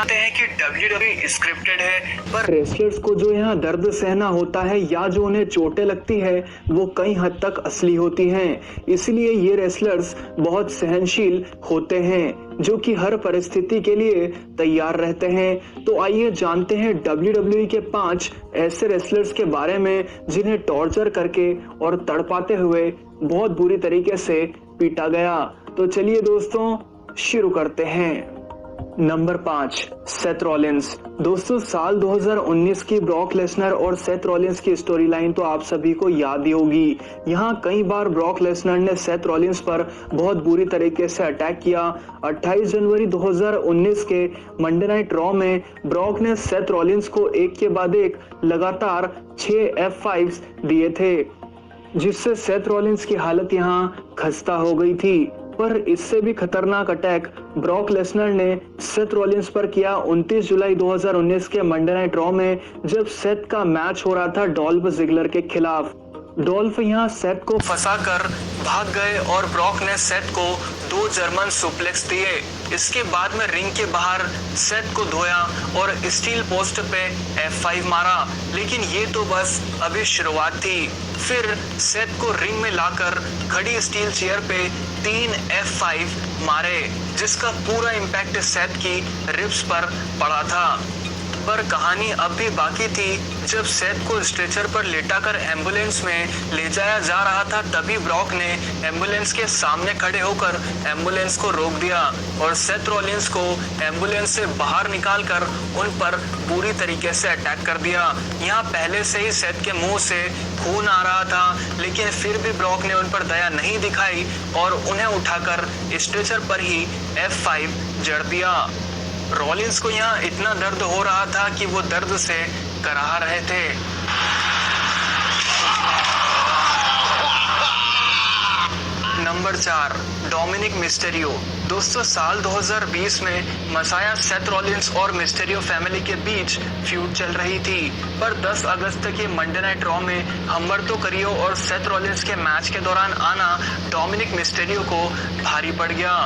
जानते हैं कि WWE स्क्रिप्टेड है, पर रेसलर्स को जो यहाँ दर्द सहना होता है या जो उन्हें चोटें लगती है वो कई हद तक असली होती हैं। इसलिए ये रेसलर्स बहुत सहनशील होते हैं जो कि हर परिस्थिति के लिए तैयार रहते हैं। तो आइए जानते हैं WWE के 5 ऐसे रेसलर्स के बारे में जिन्हें टॉर्चर करके और तड़पाते हुए बहुत बुरी तरीके से पीटा गया। तो चलिए दोस्तों शुरू करते हैं। Number 5, Seth Rollins. दोस्तों साल 2019 की ब्रॉक लेसनर और सेथ रॉलिंस की स्टोरी लाइन तो आप सभी को याद ही होगी। यहाँ कई बार ब्रॉक लेसनर ने सेथ रॉलिंस पर बहुत बुरी तरीके से अटैक किया। 28 जनवरी 2019 के मंडे नाइट रॉ में ब्रॉक ने सेथ रॉलिंस को एक के बाद एक लगातार 6 F5s दिए थे, जिससे सेथ रॉलिंस की हालत यहाँ खस्ता हो गई थी। पर इससे भी खतरनाक अटैक ब्रॉक लेसनर ने सेथ रॉलिंस पर किया 29 जुलाई 2019 के मंडे नाइट रॉ में, जब सेथ का मैच हो रहा था डॉल्फ जिगलर के खिलाफ। डॉल्फ यहाँ सेथ को फंसाकर भाग गए और ब्रॉक ने सेथ को 2 जर्मन सुप्लेक्स दिए। इसके बाद में रिंग के बाहर सेथ को धोया और स्टील पोस्ट पे F5 मारा, लेकिन ये तो बस अभी शुरुआत थी। फिर सेथ को रिंग में लाकर खड़ी स्टील चेयर पे 3 F5 मारे, जिसका पूरा इम्पैक्ट सेथ की रिब्स पर पड़ा था। पर कहानी अब भी बाकी थी। जब सेथ को स्ट्रेचर पर लेटाकर एम्बुलेंस में ले जाया जा रहा था, तभी ब्रॉक ने एम्बुलेंस के सामने खड़े होकर एम्बुलेंस को रोक दिया और सेथ रॉलिंस को एम्बुलेंस से बाहर निकालकर उन पर पूरी तरीके से अटैक कर दिया। यहाँ पहले से ही सेथ के मुंह से खून आ रहा था, लेकिन फिर भी ब्रॉक ने उन पर दया नहीं दिखाई और उन्हें उठाकर स्ट्रेचर पर ही F5 जड़ दिया। रॉलिंस को यहाँ इतना दर्द हो रहा था कि वो दर्द से कराह रहे थे। Number 4, Dominik Mysterio. दोस्तों साल 2020 में मसाया, सेथ रॉलिंस और मिस्टेरियो फैमिली के बीच फ्यूड चल रही थी, पर 10 अगस्त के मंडे नाइट रॉ में हम्बर्टो करियो और सेथ रॉलिंस के मैच के दौरान आना डोमिनिक मिस्टेरियो को भारी पड़ गया।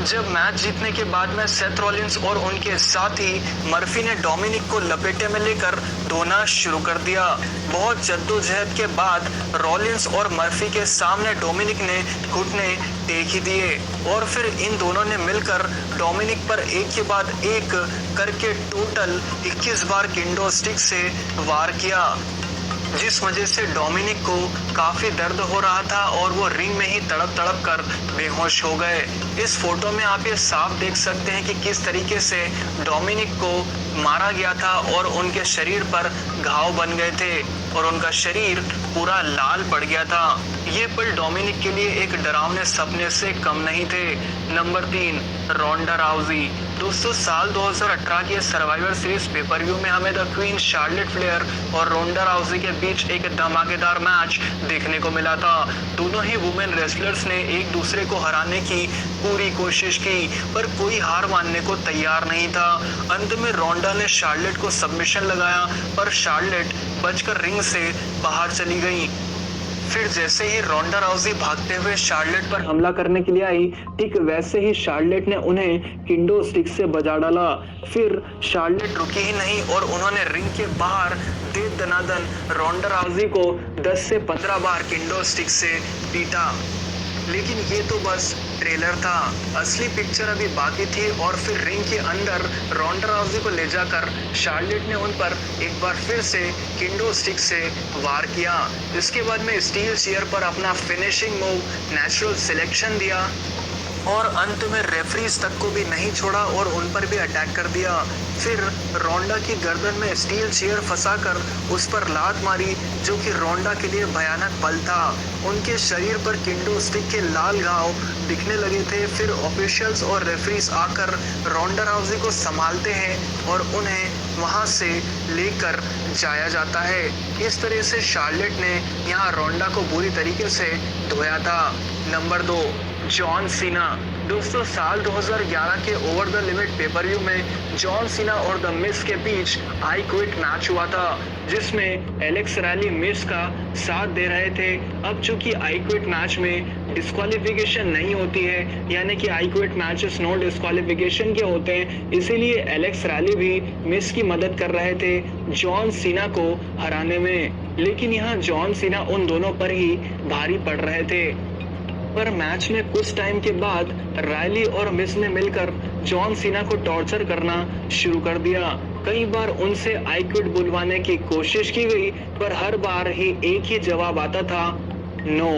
जब मैच जीतने के बाद में सेथ रॉलिंस और उनके साथी मर्फी ने डोमिनिक को लपेटे में लेकर धोना शुरू कर दिया। बहुत जद्दोजहद के बाद रॉलिंस और मर्फी के सामने डोमिनिक ने घुटने टेक ही दिए और फिर इन दोनों ने मिलकर डोमिनिक पर एक के बाद एक करके टोटल 21 बार किंडो स्टिक से वार किया, जिस वजह से डोमिनिक को काफी दर्द हो रहा था और वो रिंग में ही तड़प तड़प कर बेहोश हो गए। इस फोटो में आप ये साफ देख सकते हैं कि किस तरीके से डोमिनिक को मारा गया था और उनके शरीर पर घाव बन गए थे और उनका शरीर पूरा लाल पड़ गया था। ये पल डोमिनिक के लिए एक डरावने सपने से कम नहीं थे। नंबर 3, रोंडा राउजी। दोस्तों साल 2018 के सर्वाइवर सीरीज पेपर व्यू में हमें द क्वीन शार्लेट फ्लेयर और रोंडा राउजी के बीच एक धमाकेदार मैच देखने को मिला था। दोनों ही वुमेन रेसलर्स ने एक दूसरे को हराने की पूरी कोशिश की, पर कोई हार मानने को तैयार नहीं था। अंत में रोंडा ने शार्लेट को सबमिशन लगाया, पर शार्लेट बचकर रिंग से बाहर चली गई। फिर जैसे ही रोंडा राउजी भागते हुए शार्लेट पर हमला करने के लिए आई, ठीक वैसे ही शार्लेट ने उन्हें किंडो स्टिक से बजा डाला। फिर शार्लेट रुकी ही नहीं और उन्होंने रिंग के बाहर दे दनादन रोंडा राउजी को 10 से 15 बार किंडो स्टिक से पीटा। लेकिन ये तो बस ट्रेलर था, असली पिक्चर अभी बाकी थी। और फिर रिंग के अंदर रोंडा राउजी को ले जाकर शार्लेट ने उन पर एक बार फिर से किंडो स्टिक से वार किया। इसके बाद में स्टील चेयर पर अपना फिनिशिंग मूव नेचुरल सिलेक्शन दिया और अंत में रेफरीज तक को भी नहीं छोड़ा और उन पर भी अटैक कर दिया। फिर रोंडा की गर्दन में स्टील चेयर फंसाकर उस पर लात मारी, जो कि रोंडा के लिए भयानक पल था। उनके शरीर पर किंडो स्टिक के लाल घाव दिखने लगे थे। फिर ऑफिशियल्स और रेफरीज आकर रोंडा राउजी को संभालते हैं और उन्हें वहां से लेकर जाया जाता है। इस तरह से शार्लेट ने यहाँ रोंडा को बुरी तरीके से धोया था। Number 2, John Cena. दोस्तों साल 2011 के over the limit pay per view में जॉन सीना और द मिस के बीच आई क्विट मैच हुआ था, जिसमें एलेक्स रैली मिस का साथ दे रहे थे। अब चूंकि आई क्विट मैच में डिस्क्वालिफिकेशन नहीं होती है, यानी कि I quit matches no disqualification के होते हैं। इसीलिए एलेक्स रैली भी मिस की मदद कर रहे थे जॉन सीना को हराने में, लेकिन यहाँ जॉन सीना उन दोनों पर ही भारी पड़ रहे थे। पर मैच में कुछ टाइम के बाद रायली और मिस ने मिलकर जॉन सीना को टॉर्चर करना शुरू कर दिया। कई बार उनसे आई क्विट बुलवाने की कोशिश की गई, पर हर बार ही एक ही जवाब आता था, नो।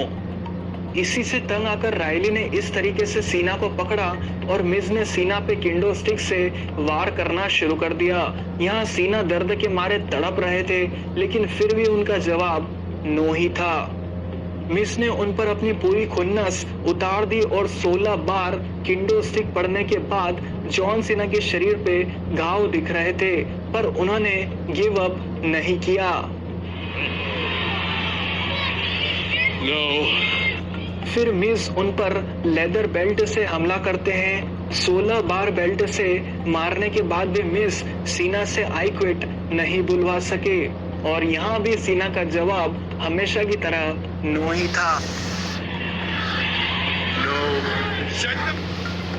इसी से तंग आकर रायली ने इस तरीके से सीना को पकड़ा और मिज ने सीना पे किंडो स्टिक से वार करना शुरू कर दिया। यहाँ सीना दर्द के मारे तड़प रहे थे, लेकिन फिर भी उनका जवाब नो ही था। मिस ने उन पर अपनी पूरी खुन्नस उतार दी और 16 बार किंडो स्टिक पड़ने के बाद जॉन सीना के शरीर पे घाव दिख रहे थे, पर उन्होंने गिव अप नहीं किया। फिर मिस उन पर लेदर बेल्ट से हमला करते हैं। 16 बार बेल्ट से मारने के बाद भी मिस सीना से आई क्विट नहीं बुलवा सके, और यहाँ भी सीना का जवाब हमेशा की तरह नो ही था।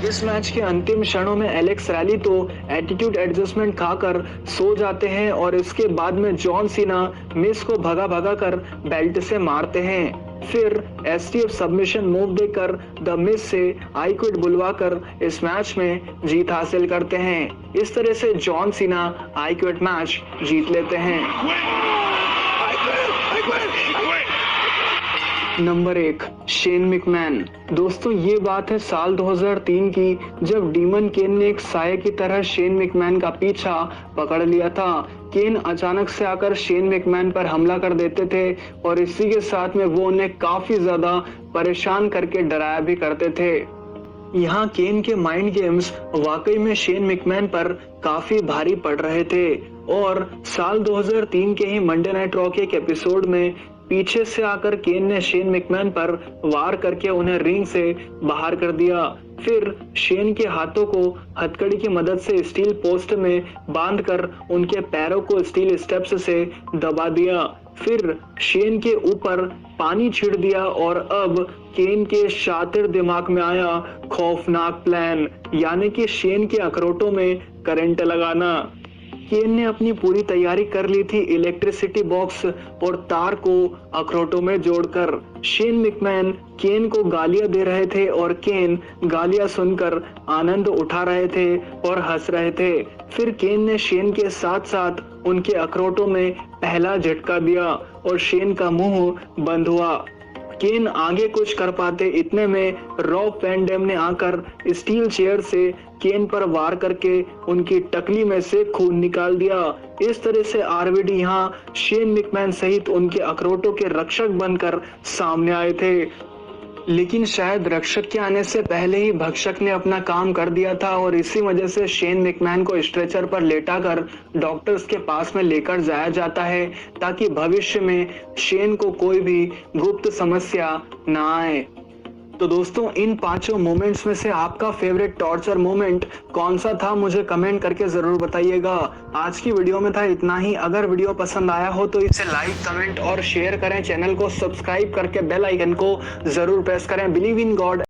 इस मैच के अंतिम क्षणों में एलेक्स रैली तो एटीट्यूड एडजस्टमेंट खाकर सो जाते हैं, और इसके बाद में जॉन सीना मिस को भगा भगा कर बेल्ट से मारते हैं। फिर एसटीएफ सबमिशन मूव देकर द मिस से आई क्विट बुलवाकर इस मैच में जीत हासिल करते हैं। इस तरह से जॉन सीना आई क्विट मैच जीत लेते हैं। Number 1, Shane McMahon. दोस्तों, ये बात है साल 2003 की, जब डीमन केन ने एक साये की तरह शेन मैकमैन का पीछा पकड़ लिया था। केन अचानक से आकर शेन मैकमैन पर हमला कर देते थे, और इसी के साथ में वो उन्हें काफी ज्यादा परेशान करके डराया भी करते थे। यहाँ केन के माइंड गेम्स वाकई में शेन मैकमैन पर काफी भारी पड़ रहे थे, और साल 2003 के ही मंडे नाइट रॉ के एक एपिसोड में पीछे से आकर केन ने शेन मैकमैन पर वार करके उन्हें रिंग से बाहर कर दिया। फिर शेन के हाथों को हथकड़ी की मदद से स्टील पोस्ट में बांधकर उनके पैरों को स्टील स्टेप्स से दबा दिया। फिर शेन के ऊपर पानी छिड़ दिया, और अब केन के शातिर दिमाग में आया खौफनाक प्लान, यानी कि शेन के अखरोटों में करंट लगाना। केन ने अपनी पूरी तैयारी कर ली थी इलेक्ट्रिसिटी बॉक्स और तार को अखरोटों में जोड़कर। शेन मैकमैन केन को गालियां दे रहे थे, और केन गालियां सुनकर आनंद उठा रहे थे और हंस रहे थे। फिर केन ने शेन के साथ साथ उनके अखरोटों में पहला झटका दिया, और शेन का मुंह बंद हुआ। केन आगे कुछ कर पाते, इतने में रॉब वैन डैम ने आकर स्टील चेयर से केन पर वार करके उनकी टकली में से खून निकाल दिया। इस तरह से आरवीडी यहाँ शेन मैकमैन सहित उनके अखरोटों के रक्षक बनकर सामने आए थे, लेकिन शायद रक्षक के आने से पहले ही भक्षक ने अपना काम कर दिया था, और इसी वजह से शेन मैकमैन को स्ट्रेचर पर लेटाकर डॉक्टर्स के पास में लेकर जाया जाता है, ताकि भविष्य में शेन को कोई भी गुप्त समस्या ना आए। तो दोस्तों, इन 5 मोमेंट्स में से आपका फेवरेट टॉर्चर मोमेंट कौन सा था, मुझे कमेंट करके जरूर बताइएगा। आज की वीडियो में था इतना ही। अगर वीडियो पसंद आया हो तो इसे लाइक, कमेंट और शेयर करें। चैनल को सब्सक्राइब करके बेल आइकन को जरूर प्रेस करें। Believe in God.